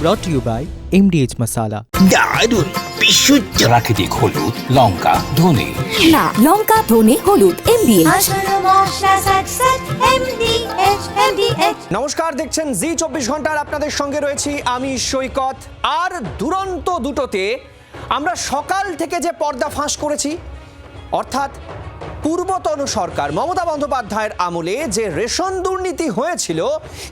brought to you by MDH Masala. দারুণ বিশুদ্ধ প্রাকৃতিক হলুদ, লঙ্কা, ধনে। না, লঙ্কা, ধনে, হলুদ, MDH। নমস্কার, দেখছেন জি24 ঘন্টার আপনাদের সঙ্গে রয়েছি আমি সৈকত। আর দুরন্ত দুটোতে আমরা সকাল থেকে যে পর্দা ফাঁস করেছি, অর্থাৎ পূর্বতন সরকার মমতা বন্দ্যোপাধ্যায়ের আমলে যে রেশন দুর্নীতি হয়েছিল,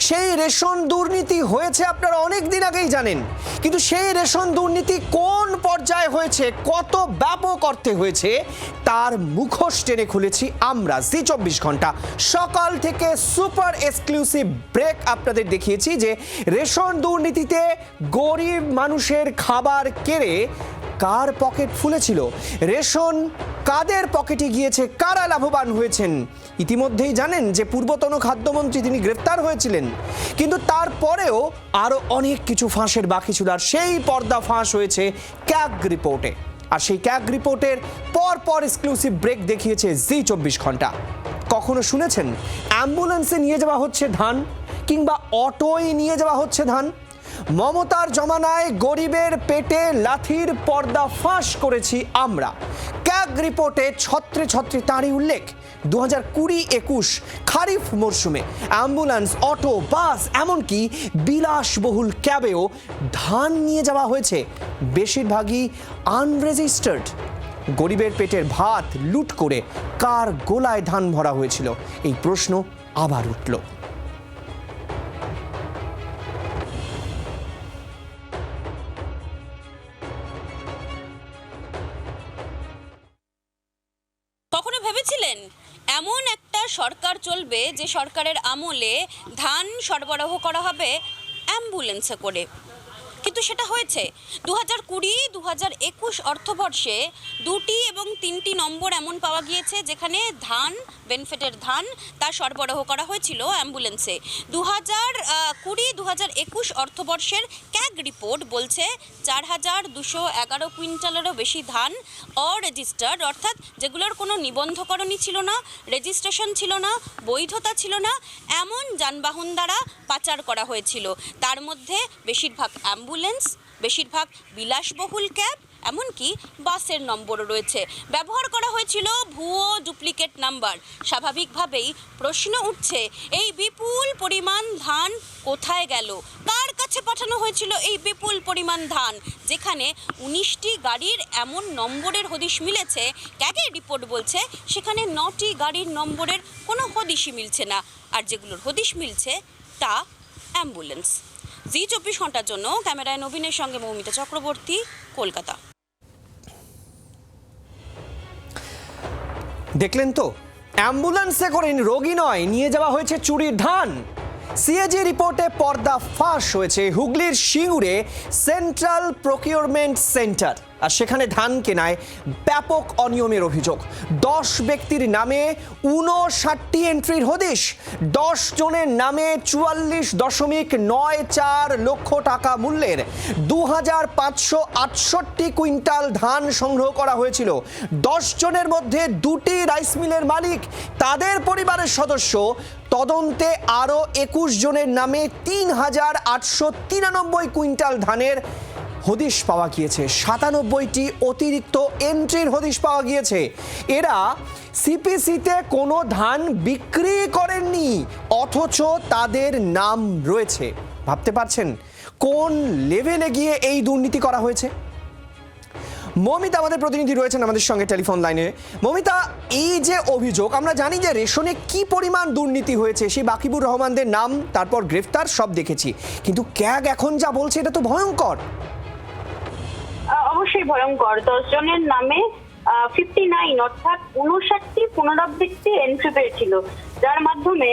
সেই রেশন দুর্নীতি হয়েছে আপনারা অনেক দিন আগেই জানেন, কিন্তু সেই রেশন দুর্নীতি কোন পর্যায়ে হয়েছে, কত ব্যাপক অর্থে হয়েছে, তার মুখোশ টেনে খুলেছি আমরা জি24 ঘন্টা। সকাল থেকে সুপার এক্সক্লুসিভ ব্রেক আপনাদের দেখিয়েছি যে রেশন দুর্নীতিতে গরিব মানুষের খাবার কেড়ে কার পকেট ফুলেছিল, রেশন কাদের পকেটে গিয়েছে, কারা লাভবান হয়েছেন। ইতিমধ্যেই জানেন যে পূর্বতন খাদ্যমন্ত্রী তিনি গ্রেফতার হয়েছিলেন, কিন্তু তারপরেও আরও অনেক কিছু ফাঁসের বাকি ছিল। আর সেই পর্দা ফাঁস হয়েছে ক্যাগ রিপোর্টে। আর সেই ক্যাগ রিপোর্টের পর এক্সক্লুসিভ ব্রেক দেখিয়েছে জি24 ঘন্টা। কখনো শুনেছেন অ্যাম্বুলেন্সে নিয়ে যাওয়া হচ্ছে ধান, কিংবা অটোয় নিয়ে যাওয়া হচ্ছে ধান? মমতার জমানায় গরিবের পেটে লাথির পর্দা ফাঁস করেছি আমরা। ক্যাগ রিপোর্টে ছত্রে ছত্রে তারই উল্লেখ। 2020-21 খারিফ মরশুমে অ্যাম্বুলেন্স, অটো, বাস, এমনকি বিলাসবহুল ক্যাবেও ধান নিয়ে যাওয়া হয়েছে, বেশিরভাগই আনরেজিস্টার্ড। গরিবের পেটের ভাত লুট করে কার গোলায় ধান ভরা হয়েছিল, এই প্রশ্ন আবার উঠল। কখনো ভেবেছিলেন এমন একটা সরকার চলবে যে সরকারের আমলে ধান সরবরাহ করা হবে অ্যাম্বুলেন্সে করে? কিন্তু সেটা হয়েছে 2020-2021 অর্থবর্ষে 2টি এবং 3টি নম্বর এমন পাওয়া গিয়েছে যেখানে ধান, বেনিফিটের ধান, তা সরবরাহ করা হয়েছিল অ্যাম্বুলেন্সে। 2020-2021 অর্থবর্ষের ক্যাগ রিপোর্ট বলছে 4211 কুইন্টালেরও বেশি ধান অরেজিস্টার্ড, অর্থাৎ যেগুলোর কোনো নিবন্ধকরণই ছিল না, রেজিস্ট্রেশন ছিল না, বৈধতা ছিল না, এমন যানবাহন দ্বারা পাচার করা হয়েছিল। তার মধ্যে বেশিরভাগ অ্যাম্বুলেন্স, বেশিরভাগ বিলাসবহুল ক্যাব, এমনকি বাসের নম্বরও রয়েছে। ব্যবহার করা হয়েছিল ভুয়ো ডুপ্লিকেট নাম্বার। স্বাভাবিকভাবেই প্রশ্ন উঠছে, এই বিপুল পরিমাণ ধান কোথায় গেল? কার কাছে পাঠানো হয়েছিল এই বিপুল পরিমাণ ধান? যেখানে 19টি গাড়ির এমন নম্বরের হদিশ মিলেছে, ক্যাগের রিপোর্ট বলছে সেখানে 9টি গাড়ির নম্বরের কোনো হদিশই মিলছে না, আর যেগুলোর হদিশ মিলছে তা অ্যাম্বুলেন্স। জি24 ঘন্টার জন্য ক্যামেরায় নবীনের সঙ্গে মৌমিতা চক্রবর্তী, কলকাতা। দেখলেন তো, অ্যাম্বুলেন্সে করে রোগী নয়, নিয়ে যাওয়া হয়েছে চুরির ধান। সিএজি রিপোর্টে পর্দা ফাঁস হয়েছে হুগলির সিঙ্গুরে সেন্ট্রাল প্রকিউরমেন্ট সেন্টার, আর সেখানে ধান কেনায় ব্যাপক অনিয়মের অভিযোগ। 10 ব্যক্তির নামে 59টি এন্ট্রির হদিশ, 10 জনের নামে 44.94 লক্ষ টাকা মূল্যের 2568 কুইন্টাল ধান সংগ্রহ করা হয়েছিল। 10 জনের মধ্যে 2টি রাইস মিলের মালিক, তাদের পরিবারের সদস্য। তদন্তে আরও 21 জনের নামে 3893 কুইন্টাল ধানের হদিশ পাওয়া গিয়েছে। 97টি অতিরিক্ত এন্ট্রির হদিশ পাওয়া গিয়েছে। এরা সিপিসিতে কোনো ধান বিক্রি করেননি, অথচ তাদের নাম রয়েছে। ভাবতে পারছেন কোন লেভেলে গিয়ে এই দুর্নীতি করা হয়েছে? মমিতা আমাদের প্রতিনিধি রয়েছেন আমাদের সঙ্গে টেলিফোন লাইনে। মমিতা, এই যে অভিযোগ, আমরা জানি যে রেশনে কি পরিমাণ দুর্নীতি হয়েছে, সেই বাকিবুর রহমানদের নাম, তারপর গ্রেফতার, সব দেখেছি, কিন্তু ক্যাগ এখন যা বলছে এটা তো ভয়ঙ্কর। অবশ্যই ভয়ঙ্কর। 10 জনের নামে 59 অর্থাৎ 59টি পুনরাবৃত্তি এন্ট্রি পেয়েছিল, যার মাধ্যমে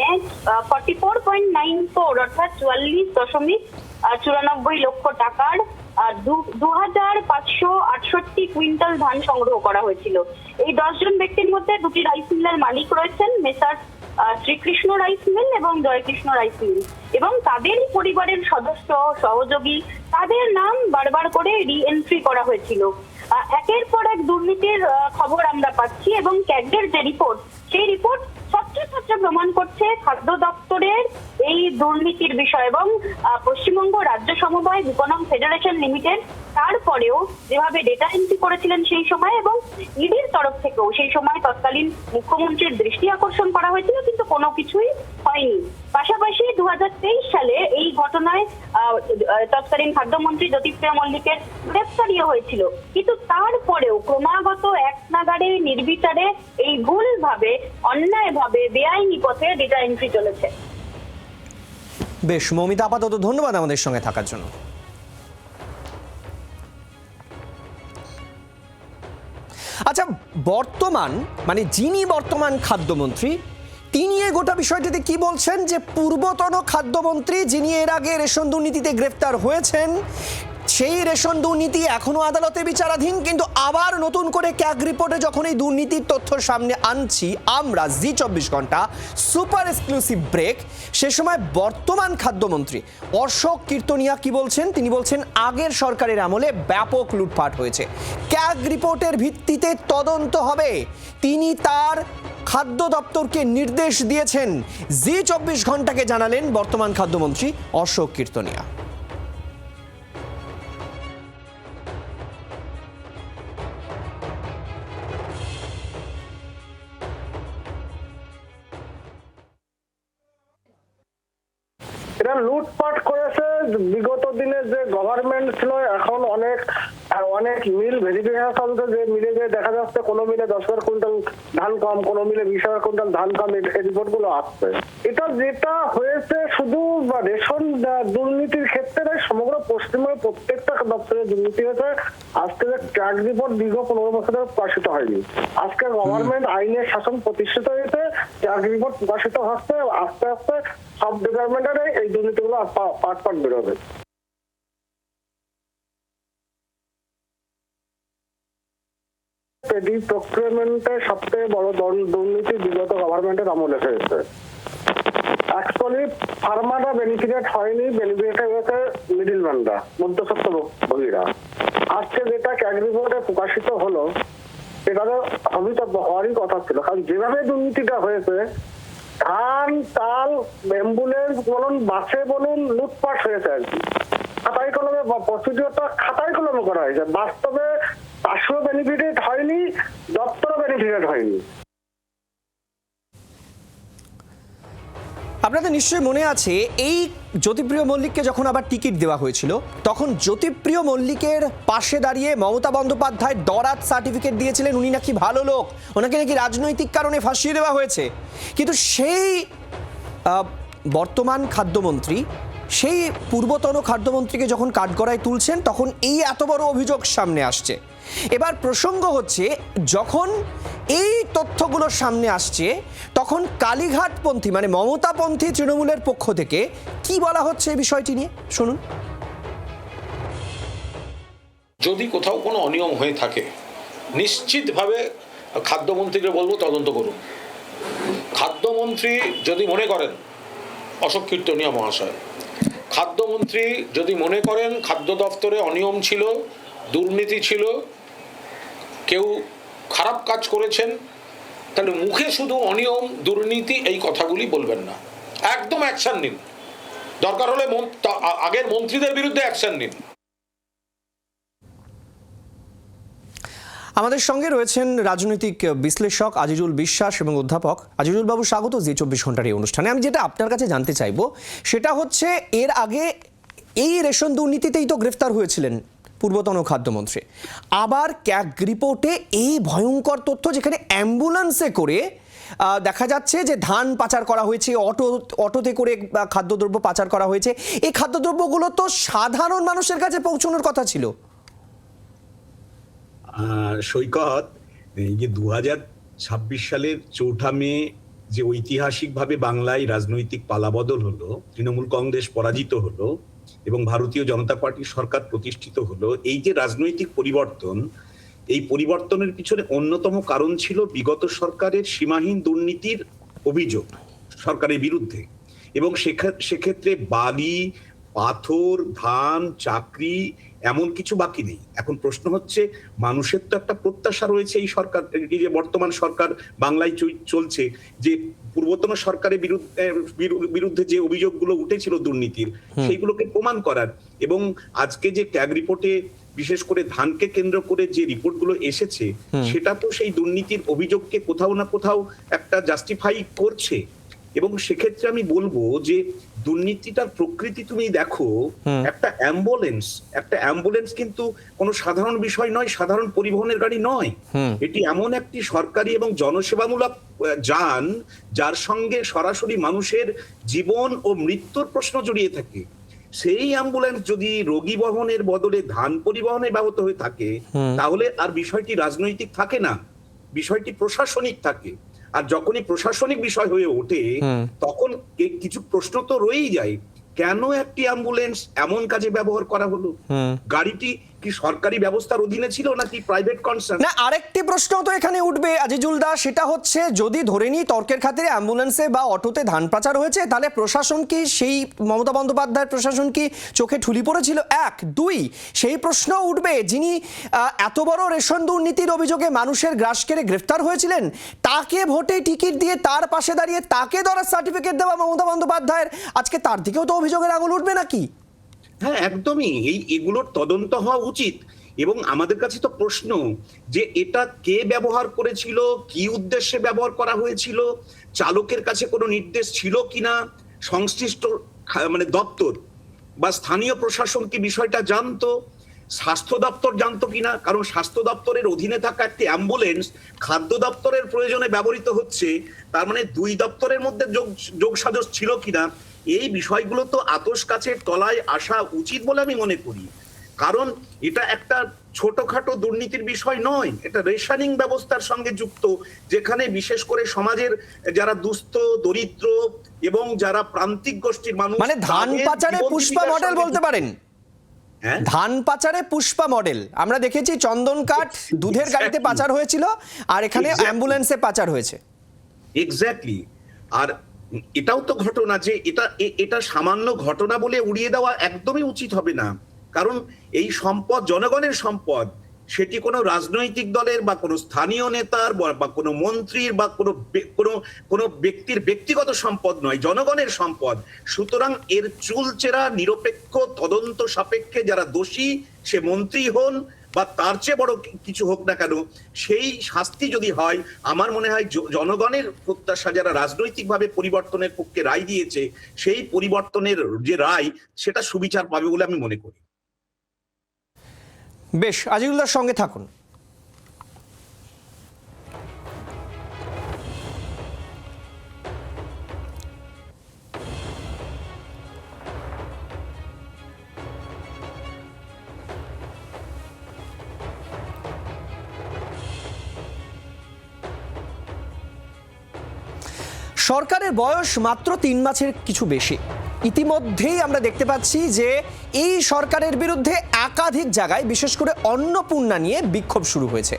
44.94 অর্থাৎ 44.94 লক্ষ টাকার 2568 কুইন্টাল ধান সংগ্রহ করা হয়েছিল। এই 10 জন ব্যক্তির মধ্যে 2টি রাইস মিলের মালিক রয়েছেন, মেসার শ্রীকৃষ্ণ রাইস মিল এবং জয়কৃষ্ণ রাইস মিল, এবং তাদেরই পরিবারের সদস্য, সহযোগী, তাদের নাম বারবার করে রি এন্ট্রি করা হয়েছিল। একের পর এক দুর্নীতির খবর আমরা পাচ্ছি, এবং ক্যাগের যে রিপোর্ট, সেই রিপোর্ট ছত্রে ছত্রে প্রমাণ করছে খাদ্য দপ্তরের এই দুর্নীতির বিষয়। এবং পশ্চিমবঙ্গ রাজ্য সমবায় বিপণন ফেডারেশন লিমিটেড তারপরেও যেভাবে ডেটা এন্ট্রি করেছিলেন সেই সময়, এবং ইডির তরফ থেকেও সেই সময় তৎকালীন মুখ্যমন্ত্রীর দৃষ্টি আকর্ষণ করা হয়েছিল, কিন্তু কোনো কিছুই হয়নি। পাশাপাশি 2023 সালে এই ঘটনায় তৎকালীন খাদ্যমন্ত্রী জ্যোতিপ্রিয় মল্লিকের গ্রেফতারিও হয়েছিল, কিন্তু তারপরেও ক্রমাগত এক নাগাড়ে নির্বিচারে এই ভুলভাবে, অন্যায়ভাবে, বেআইনি পথে ডেটা এন্ট্রি চলেছে। বেশ, মৌমিতা, আপাতত ধন্যবাদ আমাদের সঙ্গে থাকার জন্য। আচ্ছা, যিনি বর্তমান খাদ্যমন্ত্রী, তিনি এই গোটা বিষয়টিতে কি বলছেন, যে পূর্বতন খাদ্যমন্ত্রী যিনি এর আগে রেশন দুর্নীতিতে গ্রেফতার হয়েছেন, সেই রেশন দুর্নীতি এখনো আদালতে বিচারাধীন, কিন্তু আবার নতুন করে ক্যাগ রিপোর্টে যখন এই দুর্নীতির তথ্য সামনে আনছি আমরা, জি24 ঘন্টা সুপার এক্সক্লুসিভ ব্রেক, সে সময় বর্তমান খাদ্যমন্ত্রী অশোক কীর্তনিয়া কি বলছেন? তিনি বলছেন আগের সরকারের আমলে ব্যাপক লুটপাট হয়েছে, ক্যাগ রিপোর্টের ভিত্তিতে তদন্ত হবে। তিনি তার খাদ্য দপ্তরকে নির্দেশ দিয়েছেন। জি24 ঘন্টাকে জানালেন বর্তমান খাদ্যমন্ত্রী অশোক কীর্তনিয়া। এরা লুটপাট করেছে। বিগত দিনে যে গভর্নমেন্ট ছিল, এখন অনেক মিল ভেরিফিকেশন চলছে, যে মিলে যে দেখা যাচ্ছে কোনো মিলে 10,000 কুইন্টাল ধান কম, কোনো মিলে 20,000 কুইন্টাল ধান কম, এই রিপোর্ট গুলো আসছে। এটা যেটা হয়েছে শুধু রেশন দুর্নীতির ক্ষেত্রে সমগ্র পশ্চিমবঙ্গের প্রত্যেকটা দপ্তরে দুর্নীতি হয়েছে। আজকে যে ট্র্যাক রিপোর্ট দীর্ঘ 15 বছরের প্রকাশিত হয়নি। আজকে গভর্নমেন্ট আইনের শাসন প্রতিষ্ঠিত হয়েছে, ট্র্যাক রিপোর্ট প্রকাশিত হচ্ছে, আস্তে আস্তে সব ডিপার্টমেন্টের এই দুর্নীতিগুলো পাট বেরোবে। পেডি প্রক্রিয়ামেন্টে সবথেকে বড় দুর্নীতি বিগত গভর্নমেন্টের আমলে হয়েছে। অ্যাকচুয়ালি ফার্মাররা বেনিফিটেড হয়নি, বেনিফিটেড হয়েছে মিডিলম্যানরা, মধ্যস্বত্বভোগীরা। আজকে যেটা ক্যাগ রিপোর্টে প্রকাশিত হলো, এটা তো অভিযোগ হওয়ারই কথা ছিল, কারণ যেভাবে দুর্নীতিটা হয়েছে, ধান, চাল, অ্যাম্বুলেন্স বলুন, বাসে বলুন, লুটপাট হয়েছে আর কি। খাতায় কলমে প্রসিডিওরটা খাতায় কলমে করা হয়েছে, বাস্তবে চাষও বেনিফিটেড হয়নি, দপ্তরও বেনিফিটেড হয়নি। আপনাদের নিশ্চয়ই মনে আছে, এই জ্যোতিপ্রিয় মল্লিককে যখন আবার টিকিট দেওয়া হয়েছিল, তখন জ্যোতিপ্রিয় মল্লিকের পাশে দাঁড়িয়ে মমতা বন্দ্যোপাধ্যায় ডরাত সার্টিফিকেট দিয়েছিলেন, উনি নাকি ভালো লোক, ওনাকে নাকি রাজনৈতিক কারণে ফাঁসিয়ে দেওয়া হয়েছে। কিন্তু সেই বর্তমান খাদ্যমন্ত্রী, সেই পূর্বতন খাদ্যমন্ত্রীকে যখন কাঠগড়ায় তুলছেন, তখন এই এত বড় অভিযোগ সামনে আসছে। এবার প্রসঙ্গ হচ্ছে, যখন এই তথ্যগুলো সামনে আসছে, তখন কালীঘাটপন্থী মানে মমতাপন্থী তৃণমূলের পক্ষ থেকে কি বলা হচ্ছে এই বিষয়টি নিয়ে, শুনুন। যদি কোথাও কোনো অনিয়ম হয়ে থাকে, নিশ্চিতভাবে খাদ্যমন্ত্রীকে বলবো তদন্ত করুন। খাদ্যমন্ত্রী যদি মনে করেন, অশোক কীর্তনিয়া মহাশয়, খাদ্যমন্ত্রী যদি মনে করেন খাদ্য দপ্তরে অনিয়ম ছিল, দুর্নীতি ছিল, কেউ খারাপ কাজ করেছেন, তাহলে মুখে শুধু অনিয়ম, দুর্নীতি এই কথাগুলি বলবেন না, একদম অ্যাকশন নিন। দরকার হলে আগের মন্ত্রীদের বিরুদ্ধে অ্যাকশন নিন। আমাদের সঙ্গে রয়েছেন রাজনৈতিক বিশ্লেষক আজিজুল বিশ্বাস এবং অধ্যাপক। আজিজুল বাবু, স্বাগত জি24 ঘন্টার এই অনুষ্ঠানে। আমি যেটা আপনার কাছে জানতে চাইবো সেটা হচ্ছে, এর আগে এই রেশন দুর্নীতিতেই তো গ্রেফতার হয়েছিলেন পূর্বতন খাদ্যমন্ত্রী, আবার ক্যাগ রিপোর্টে এই ভয়ঙ্কর তথ্য, যেখানে অ্যাম্বুলেন্সে করে দেখা যাচ্ছে যে ধান পাচার করা হয়েছে, অটোতে করে খাদ্যদ্রব্য পাচার করা হয়েছে। এই খাদ্যদ্রব্যগুলো তো সাধারণ মানুষের কাছে পৌঁছানোর কথা ছিল। সৈকত, এই যে 2026 সালের 4 মে যে ঐতিহাসিকভাবে বাংলায় রাজনৈতিক পালাবদল হলো, তৃণমূল কংগ্রেস পরাজিত হলো এবং ভারতীয় জনতা পার্টির সরকার প্রতিষ্ঠিত হলো, এই যে রাজনৈতিক পরিবর্তন, এই পরিবর্তনের পিছনে অন্যতম কারণ ছিল বিগত সরকারের সীমাহীন দুর্নীতির অভিযোগ সরকারের বিরুদ্ধে। এবং সেক্ষেত্রে বালি, পাথর, ধান, চাকরি এমন কিছু বাকি নেই। এখন প্রশ্ন হচ্ছে, মানুষের তো একটা প্রত্যাশা রয়েছে এই সরকার, এই যে বর্তমান সরকার বাংলায় চলছে, যে পূর্বতন সরকারের বিরুদ্ধে যে অভিযোগগুলো উঠেছিল দুর্নীতির, সেইগুলোকে প্রমাণ করার। এবং আজকে যে ট্যাগ রিপোর্টে বিশেষ করে ধানকে কেন্দ্র করে যে রিপোর্টগুলো এসেছে, সেটা তো সেই দুর্নীতির অভিযোগকে কোথাও না কোথাও একটা জাস্টিফাই করছে। এবং সেক্ষেত্রে আমি বলবো যে দুর্নীতিটার প্রকৃতি তুমি দেখো, একটা অ্যাম্বুলেন্স কিন্তু কোনো সাধারণ বিষয় নয়, সাধারণ পরিবহনের গাড়ি নয়। এটি এমন একটি সরকারি এবং জনসেবামূলক যান যার সঙ্গে সরাসরি মানুষের জীবন ও মৃত্যুর প্রশ্ন জড়িয়ে থাকে। সেই অ্যাম্বুলেন্স যদি রোগী বহনের বদলে ধান পরিবহনে ব্যবহৃত হয়ে থাকে, তাহলে আর বিষয়টি রাজনৈতিক থাকে না, বিষয়টি প্রশাসনিক থাকে। আর যখনই প্রশাসনিক বিষয় হয়ে ওঠে, তখন কিছু প্রশ্ন তো রয়েই যায়। কেন একটি অ্যাম্বুলেন্স এমন কাজে ব্যবহার করা হলো? গাড়িটি কি সরকারি ব্যবস্থার অধীনে ছিল নাকি প্রাইভেট কনসার্ন? না, আরেকটি প্রশ্ন তো এখানে উঠবে আজিজুল দা, সেটা হচ্ছে যদি ধরে নিই তর্কের খাতিরে অ্যাম্বুলেন্সে বা অটোতে ধান পাচার হয়েছে, তাহলে প্রশাসন কি, সেই মমতা বন্দ্যোপাধ্যায়ের প্রশাসন কি চোখে ঠুলি পড়েছিল? এক, দুই, সেই প্রশ্ন উঠবে যিনি এত বড় রেশন দুর্নীতির অভিযোগে মানুষের গ্রাস কেড়ে গ্রেফতার হয়েছিলেন, তাকে ভোটে টিকিট দিয়ে তার পাশে দাঁড়িয়ে তাকে ধরার সার্টিফিকেট দেওয়া মমতা বন্দ্যোপাধ্যায়ের, আজকে তার দিকেও তো অভিযোগের আঙুল উঠবে নাকি? হ্যাঁ, একদমই। এগুলোর তদন্ত হওয়া উচিত। এবং আমাদের কাছে তো প্রশ্ন যে এটা কে ব্যবহার করেছিল, কি উদ্দেশ্যে ব্যবহার করা হয়েছিল, চালকের কাছে কোনো নির্দেশ ছিল কিনা, সংশ্লিষ্ট দপ্তর বা স্থানীয় প্রশাসন কি বিষয়টা জানতো, স্বাস্থ্য দপ্তর জানতো কিনা? কারণ স্বাস্থ্য দপ্তরের অধীনে থাকা একটি অ্যাম্বুলেন্স খাদ্য দপ্তরের প্রয়োজনে ব্যবহৃত হচ্ছে, তার মানে দুই দপ্তরের মধ্যে যোগসাজশ ছিল কিনা? এই বিষয়গুলো তো আতশ কাছের তলায় আসা উচিত বলে আমি মনে করি। কারণ এটা একটা ছোটখাটো দুর্নীতির বিষয় নয়, এটা রেশনিং ব্যবস্থার সঙ্গে যুক্ত, যেখানে বিশেষ করে সমাজের যারা দুস্থ, দরিদ্র এবং যারা প্রান্তিক গোষ্ঠীর মানুষ, মানে ধান পাচারে পুষ্পা মডেল বলতে পারেন। ধান পাচারে পুষ্পা মডেল আমরা দেখেছি, চন্দন কাঠ দুধের গাড়িতে পাচার হয়েছিল, আর এখানে অ্যাম্বুলেন্সে পাচার হয়েছে। এক্স্যাক্টলি। আর এটাও তো ঘটনা যে এটা সামান্য ঘটনা বলে উড়িয়ে দেওয়া একদমই উচিত হবে না। কারণ এই সম্পদ জনগণের সম্পদ, সেটি কোনো রাজনৈতিক দলের বা কোনো স্থানীয় নেতার বা কোনো মন্ত্রীর বা কোনো ব্যক্তির ব্যক্তিগত সম্পদ নয়, জনগণের সম্পদ। সুতরাং এর চুলচেরা নিরপেক্ষ তদন্ত সাপেক্ষে যারা দোষী, সে মন্ত্রী হন বা তার চেয়ে বড় কিছু হোক না কেন, সেই শাস্তি যদি হয়, আমার মনে হয় জনগণের প্রত্যাশা, যারা রাজনৈতিকভাবে পরিবর্তনের পক্ষে রায় দিয়েছে, সেই পরিবর্তনের যে রায়, সেটা সুবিচার পাবে বলে আমি মনে করি। বেশ, আজিজুল্লাহর সঙ্গে থাকুন। সরকারের বয়স মাত্র 3 মাসের কিছু বেশি। ইতিমধ্যেই আমরা দেখতে পাচ্ছি যে এই সরকারের বিরুদ্ধে একাধিক জায়গায়, বিশেষ করে অন্নপূর্ণা নিয়ে বিক্ষোভ শুরু হয়েছে।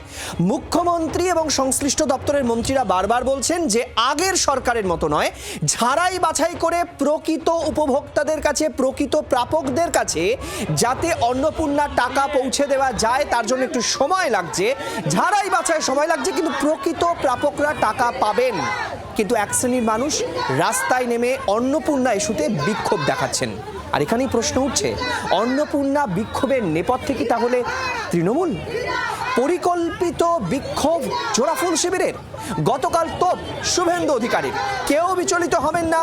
মুখ্যমন্ত্রী এবং সংশ্লিষ্ট দপ্তরের মন্ত্রীরা বারবার বলছেন যে আগের সরকারের মতো নয়, ঝাড়াই বাছাই করে প্রকৃত উপভোক্তাদের কাছে, প্রকৃত প্রাপকদের কাছে যাতে অন্নপূর্ণার টাকা পৌঁছে দেওয়া যায়, তার জন্য একটু সময় লাগছে, ঝাড়াই বাছাই সময় লাগছে, কিন্তু প্রকৃত প্রাপকরা টাকা পাবেন। কিন্তু এক শ্রেণীর মানুষ রাস্তায় নেমে অন্নপূর্ণা ইস্যুতে বিক্ষোভ দেখাচ্ছেন। আর এখানেই প্রশ্ন উঠছে, অন্নপূর্ণা বিক্ষোভের নেপথ্যে কি তাহলে তৃণমূল? পরিকল্পিত বিক্ষোভ জোড়াফুল শিবিরের। গতকাল তোপ শুভেন্দু অধিকারীর, কেউ বিচলিত হবেন না,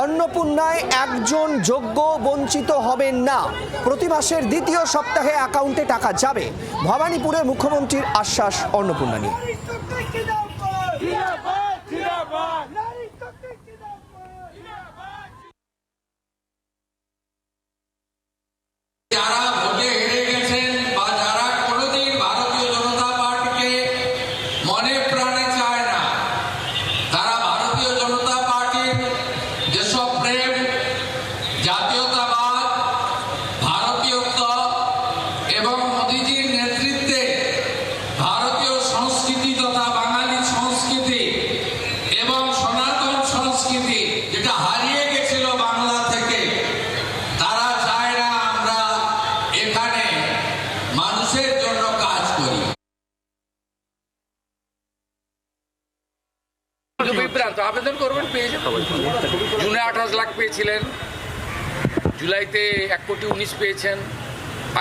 অন্নপূর্ণায় একজন যোগ্য বঞ্চিত হবেন না, প্রতি মাসের দ্বিতীয় সপ্তাহে অ্যাকাউন্টে টাকা যাবে, ভবানীপুরে মুখ্যমন্ত্রীর আশ্বাস অন্নপূর্ণা নিয়ে। যারা ভোটে হেরে গেছেন বা যারা কোনোদিন ভারতীয় জনতা পার্টিকে মনে প্রাণে চায় না, তারা ভারতীয় জনতা পার্টির যেসব প্রেম, জাতীয়তাবাদ, ভারতীয়ত্ব এবং মোদীজির নেতৃত্বে ভারতীয় সংস্কৃতি জুনে 28 লাখ পেয়েছিলেন, জুলাইতে 1,19,00,000 পেয়েছেন,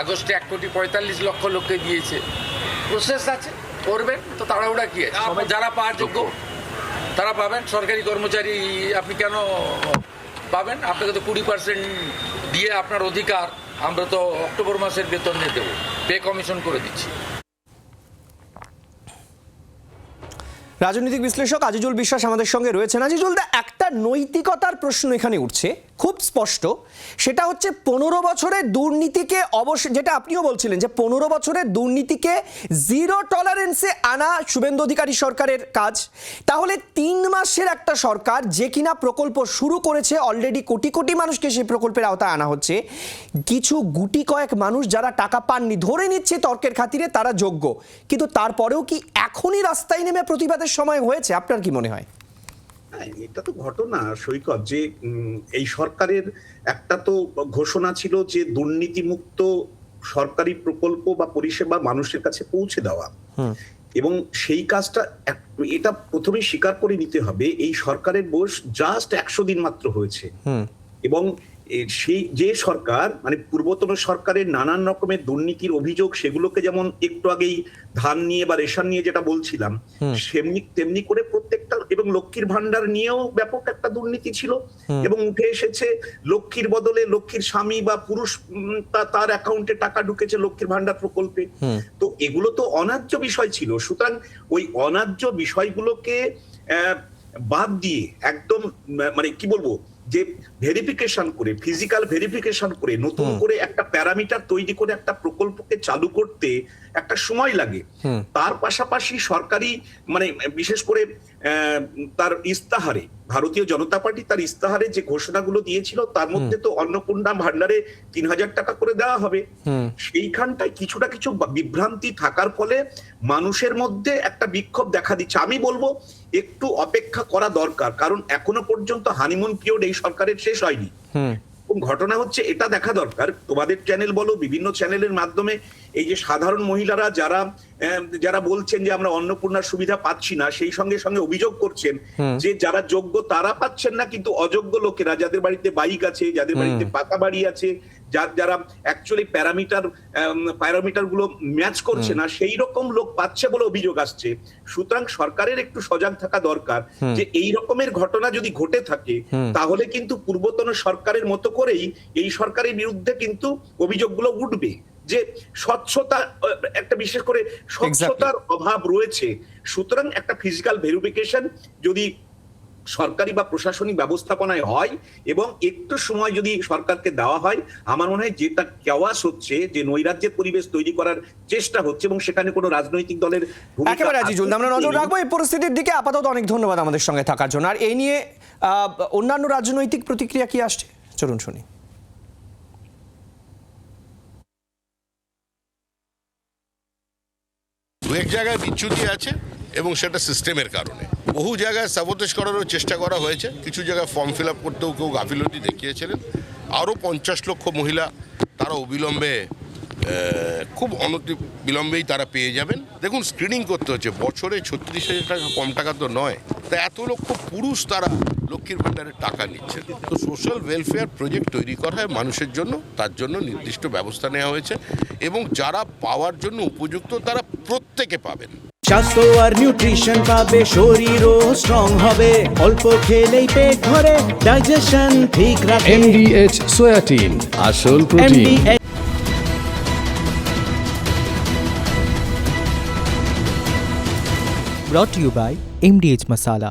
আগস্টে 1,45,00,000 লোককে দিয়েছে। প্রসেস আছে, করবেন তো, তাড়াহুড়া কি আছে? যারা পাওয়ার যোগ্য তারা পাবেন। সরকারি কর্মচারী আপনি কেন পাবেন? আপনাকে তো 20% দিয়ে আপনার অধিকার। আমরা তো অক্টোবর মাসের বেতন দিয়ে দেবো, পে কমিশন করে দিচ্ছি। রাজনৈতিক বিশ্লেষক আজিজুল বিশ্বাস আমাদের সঙ্গে রয়েছেন। আজিজুল দা, একটা নৈতিকতার প্রশ্ন এখানে উঠছে খুব স্পষ্ট, সেটা হচ্ছে 15 বছরের দুর্নীতিকে যেটা আপনিও বলছিলেন যে 15 বছরের দুর্নীতিকে জিরো টলারেন্সে আনা শুভেন্দু অধিকারী সরকারের কাজ। তাহলে 3 মাসের একটা সরকার যে কিনা প্রকল্প শুরু করেছে, অলরেডি কোটি কোটি মানুষকে সেই প্রকল্পের আওতায় আনা হচ্ছে, কিছু গুটি কয়েক মানুষ যারা টাকা পাননি, ধরে নিচ্ছে তর্কের খাতিরে তারা যোগ্য, কিন্তু তারপরেও কি এখনই রাস্তায় নেমে প্রতিবাদের সময় হয়েছে? আপনার কি মনে হয়? এটা তো ঘটনা সৈকত, যে এই সরকারের একটা তো ঘোষণা ছিল যে দুর্নীতিমুক্ত সরকারি প্রকল্প বা পরিষেবা মানুষের কাছে পৌঁছে দেওয়া, এবং সেই কাজটা এটা প্রথমেই স্বীকার করে নিতে হবে, এই সরকারের বয়স জাস্ট 100 দিন মাত্র হয়েছে। এবং সেই যে সরকার, মানে পূর্বতন সরকারের নানান রকমের দুর্নীতির অভিযোগ, সেগুলোকে যেমন একটু আগেই ধান নিয়ে বা রেশন নিয়ে যেটা বলছিলাম, তেমনি করে প্রত্যেকটা, এবং লক্ষ্মীর ভান্ডার নিয়েও ব্যাপক একটা দুর্নীতি ছিল, এবং উঠে এসেছে লক্ষ্মীর বদলে লক্ষ্মীর স্বামী বা পুরুষ তার অ্যাকাউন্টে টাকা ঢুকেছে লক্ষ্মীর ভান্ডার প্রকল্পে। তো এগুলো তো অন্যায্য বিষয় ছিল। সুতরাং ওই অন্যায্য বিষয়গুলোকে বাদ দিয়ে একদম, মানে কি বলবো, যে ভেরিফিকেশন করে, ফিজিক্যাল ভেরিফিকেশন করে, নতুন করে একটা প্যারামিটার তৈরি করে একটা প্রকল্পকে চালু করতে একটা সময় লাগে। তার পাশাপাশি সরকারি, মানে বিশেষ করে তার ইস্তাহারে, ভারতীয় জনতা পার্টি তার ইস্তাহারে যে ঘোষণাগুলো দিয়েছিল, তার মধ্যে তো অন্নপূর্ণা ভান্ডারে 3,000 টাকা করে দেওয়া হবে। সেইখানটায় কিছুটা কিছু বিভ্রান্তি থাকার ফলে মানুষের মধ্যে একটা বিক্ষোভ দেখা দিচ্ছে। আমি বলবো একটু অপেক্ষা করা দরকার, কারণ এখনো পর্যন্ত হানিমুন পিরিয়ড এই সরকারের শেষ হয়নি। ঘটনা হচ্ছে এটা দেখা দরকার, তোমাদের চ্যানেল বলো, বিভিন্ন চ্যানেলের মাধ্যমে এই যে সাধারণ মহিলারা যারা বলছেন যে আমরা অন্নপূর্ণার সুবিধা পাচ্ছি না, সেই সঙ্গে সঙ্গে অভিযোগ করছেন যে যারা যোগ্য তারা পাচ্ছেন না, কিন্তু অযোগ্য লোকেরা, যাদের বাড়িতে বাইক আছে, যাদের বাড়িতে পাকা বাড়ি আছে, যারা অ্যাকচুয়ালি প্যারামিটার গুলো ম্যাচ করছে না, সেই রকম লোক পাচ্ছে বলে অভিযোগ আসছে। সুতরাং সরকারের একটু সজাগ থাকা দরকার যে এই রকমের ঘটনা যদি ঘটে থাকে, তাহলে কিন্তু পূর্বতন সরকারের মতো করেই এই সরকারের বিরুদ্ধে কিন্তু অভিযোগগুলো উঠবে যে স্বচ্ছতা, একটা বিশেষ করে স্বচ্ছতার অভাব রয়েছে। সুতরাং একটা ফিজিক্যাল ভেরিফিকেশন যদি সরকারি বা প্রশাসনিক ব্যবস্থাপনায় হয় এবং একটু সময় যদি সরকারকে দেওয়া হয়, আমার মনে হয় যেটা কেওয়াস হচ্ছে, যে নৈরাজ্যের পরিবেশ তৈরি করার চেষ্টা হচ্ছে, এবং সেখানে কোনো রাজনৈতিক দলের একেবারে আজিজুল, আমরা নজর রাখবো এই পরিস্থিতির দিকে। আপাতত অনেক ধন্যবাদ আমাদের সঙ্গে থাকার জন্য। আর এই নিয়ে অন্যান্য রাজনৈতিক প্রতিক্রিয়া কি আসছে, চলুন শুনি। এক জায়গায় বিচ্যুতি আছে, এবং সেটা সিস্টেমের কারণে। বহু জায়গায় সাবোটেজ করারও চেষ্টা করা হয়েছে, কিছু জায়গায় ফর্ম ফিল আপ করতেও কেউ গাফিলতি দেখিয়েছিলেন। আরও 50 লক্ষ মহিলা তারা অবিলম্বে, খুব বিলম্বেই তারা পেয়ে যাবেন। দেখুন, স্ক্রিনিং করতে হচ্ছে, বছরে 36,000 টাকা কম টাকা তো নয়। তা এত লক্ষ পুরুষ তারা লক্ষ্মীর ভান্ডারের টাকা নিচ্ছেন। তো সোশ্যাল ওয়েলফেয়ার প্রজেক্ট তৈরি করা হয় মানুষের জন্য, তার জন্য নির্দিষ্ট ব্যবস্থা নেওয়া হয়েছে, এবং যারা পাওয়ার জন্য উপযুক্ত তারা প্রত্যেকে পাবেন। স্বাস্থ্য আর নিউট্রিশন পাবে, শরীরও স্ট্রং হবে, অল্প খেলেই পেট ভরে, ডাইজেশন ঠিক রাখে। MDH সোয়াটিন, আসল protein. Brought to you by MDH Masala।